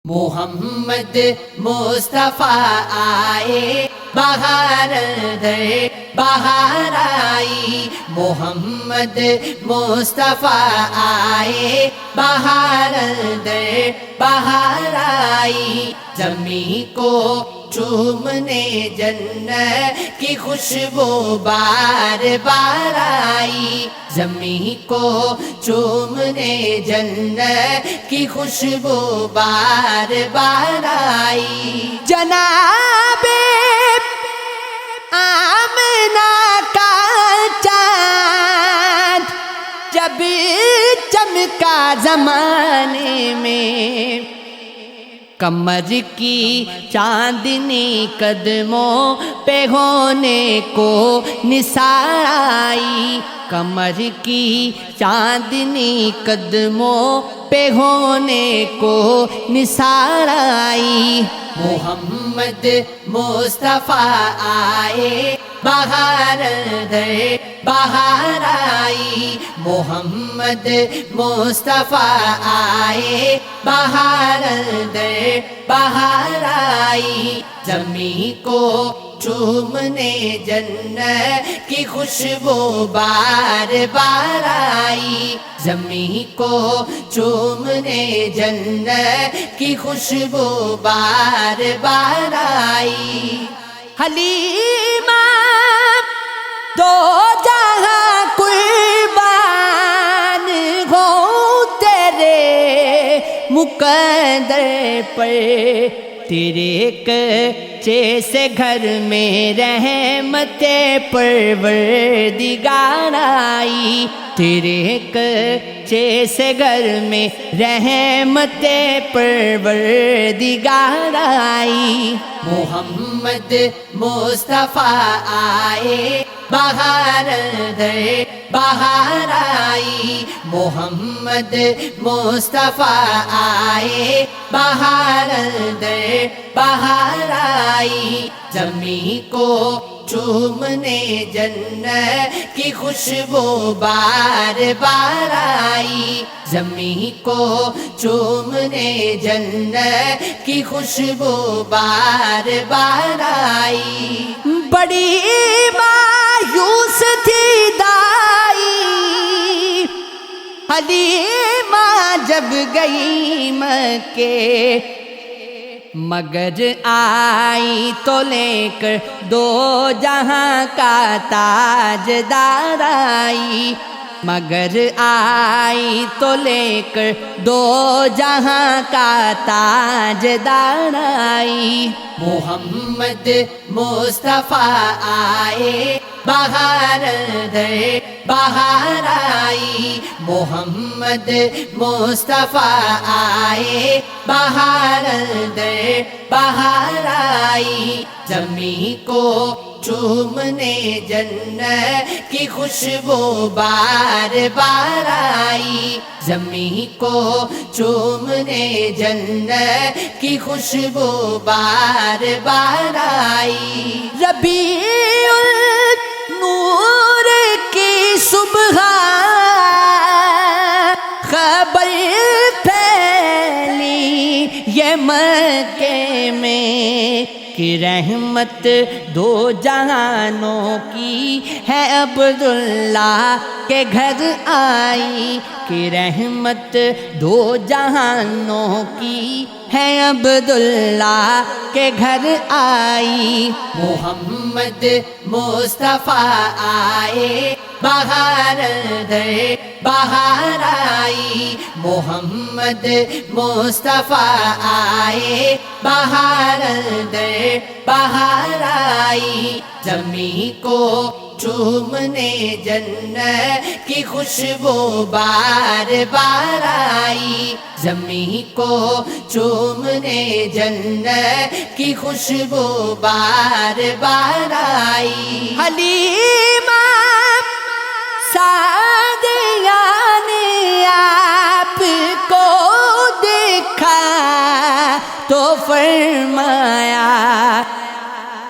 محمد مصطفیٰ آئے بہار در بہار آئی، محمد مصطفیٰ آئے بہار در بہار آئی، زمین کو چومنے جنت کی خوشبو بار بار آئی، زمین کو چومنے جنت کی خوشبو بار بار آئی۔ جناب آمنہ کا چاند جب چمکا زمانے میں، قمر کی چاندنی قدموں پہ ہونے کو نثار آئی، قمر کی چاندنی قدموں پہ ہونے کو نثار آئی، محمد مصطفیٰ آئے بہار در بہار آئی، محمد مصطفیٰ آئے بہار در بہار آئی، زمین کو چومنے جنت کی خوشبو بار بار آئی، زمین کو چومنے جنت کی خوشبو بار بار آئی۔ حلیمہ دو جہاں قربان ہو تیرے مقدر پر، تیرے کچے سے گھر میں رحمت پروردگار آئی، تیرے کچے سے گھر میں رحمت پروردگار آئی، محمد مصطفیٰ آئے بہار در بہار آئی، محمد مصطفیٰ آئے بہار در بہار آئی، زمین کو چومنے جنت کی خوشبو بار بار آئی، زمین کو چومنے جنت کی خوشبو بار بار آئی۔ بڑی مایوس تھی دائی حلیمہ جب گئی مکے، مگر آئی تو لے کر دو جہاں کا تاجدار آئی، مگر آئی تو لے کر دو جہاں کا تاجدار آئی، محمد مصطفیٰ آئے بہار در بہار آئی، محمد مصطفیٰ آئے بہار در بہار آئی، زمین کو چومنے جنت کی خوشبو بار بار آئی، زمین کو چومنے جنت کی خوشبو بار بار آئی۔ ربیع النور کی صبح خبر پھیلی یہ مکے میں کہ رحمت دو جہانوں کی ہے عبداللہ کے گھر آئی، کہ رحمت دو جہانوں کی ہے عبداللہ کے گھر آئی، محمد مصطفیٰ آئے بہار در بہار آئی، محمد مصطفیٰ آئے بہار در بہار آئی، زمین کو چومنے جنت کی خوشبو بار بار آئی، زمین کو چومنے جنت کی خوشبو بار بار آئی۔ حلیمہ سعدیہ نے آپ کو دیکھا تو فرمایا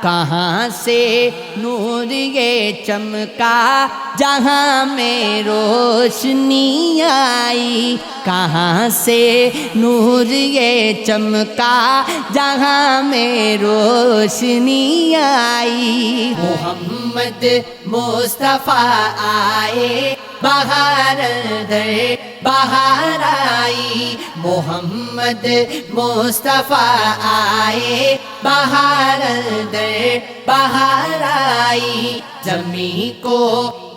کہاں سے سے نور یہ چمکا جہاں میں روشنی آئی، کہاں سے نور یہ چمکا جہاں میں روشنی آئی۔ محمد مصطفیٰ آئے بہار در بہار آئی، محمد مصطفیٰ آئے بہار در بہار آئی، زمین کو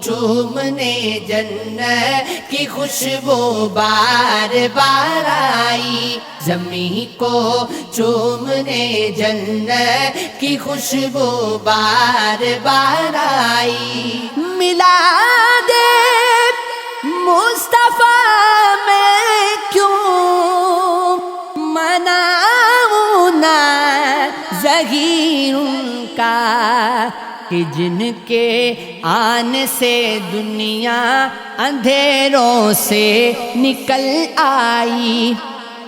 چومنے جنت کی خوشبو بار بار آئی، زمین کو چومنے جنت کی خوشبو بار بار آئی۔ میلاد مصطفیٰ میں کیوں مناؤں نہ ظہیر ان کا، کہ جن کے آنے سے دنیا اندھیروں سے نکل آئی،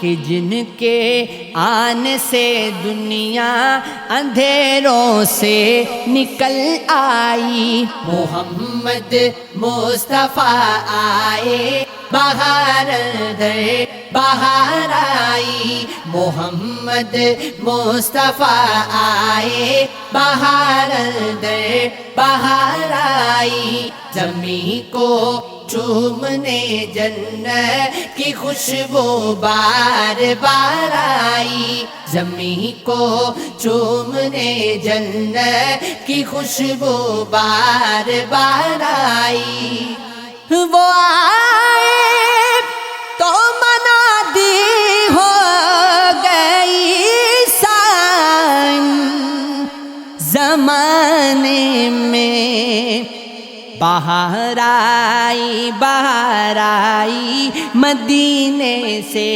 کہ جن کے آنے سے دنیا اندھیروں سے نکل آئی۔ محمد مصطفیٰ آئے بہار در بہار آئی، محمد مصطفیٰ آئے بہار در بہار آئی، زمین کو چومنے جنت کی خوشبو بار بار آئی، زمین کو چومنے جنت کی خوشبو بار بار آئی۔ وہ آئے تو منادی ہو گئی سائن زمانے میں، بہار آئی بہار آئی مدینے سے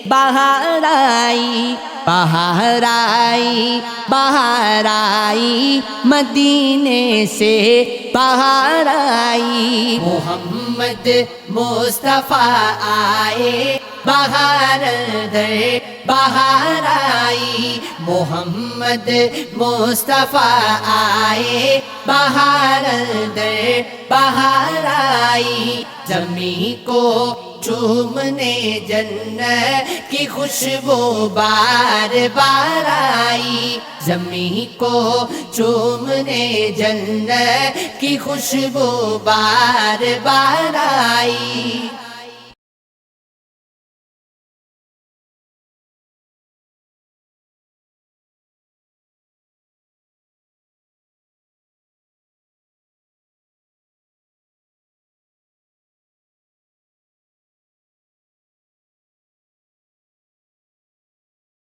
بہار آئی، بہار آئی بہار آئی مدینے سے بہار آئی۔ محمد مصطفیٰ آئے بہار در بہار آئی، محمد مصطفیٰ آئے بہار در بہار آئی، زمین کو چومنے جنت کی خوشبو بار بار آئی، زمین کو چومنے جنت کی خوشبو بار بار آئی۔